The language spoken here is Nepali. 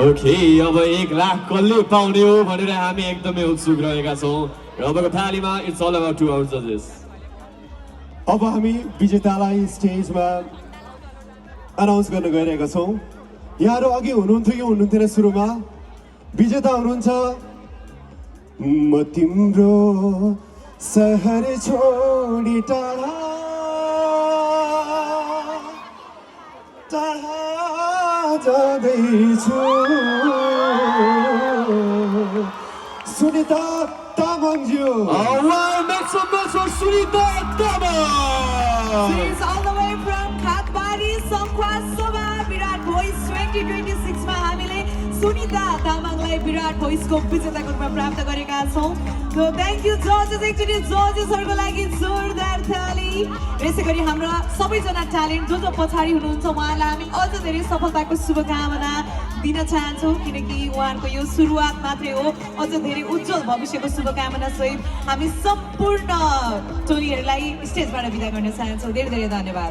ओके अब 1 लाख कसले पाउने हो भनेर हामी एकदमै उत्सुक रहेका छौँ र अबको थालीमा इट्स अल अबाउट 2 आवर जजेस अब हामी विजेतालाई स्टेजमा अनाउन्स गर्न गइरहेका छौँ यहाँहरू अघि हुनुहुन्थ्यो कि हुनुहुन्थेन सुरुमा विजेता हुनुहुन्छ म तिम्रो सहर छोडी टाढा टाढा जाँदैछु Sunita तामाङज्यू Make some noise for Sunita Tamang! She's all the way from Khatbari, Songkhwa Soba, Virat Boys 2026 मा हामीले सुनिता तामाङलाई विराट भोइसको विजेताको रूपमा प्राप्त गरेका छौँ। So thank you judges, एकचोटि जजेसहरुको लागि जोरदार ताली। यसै गरी हाम्रा सबैजना ट्यालेन्ट जो पछाडी हुनुहुन्छ उहाँलाई हामी अझ धेरै सफलताको शुभकामना दिन चाहन्छौँ किनकि उहाँहरूको यो सुरुवात मात्रै हो अझ धेरै उज्जवल भविष्यको शुभकामना सहित हामी सम्पूर्ण टोलीहरूलाई स्टेजबाट बिदा गर्न चाहन्छौँ। धेरै धेरै धन्यवाद।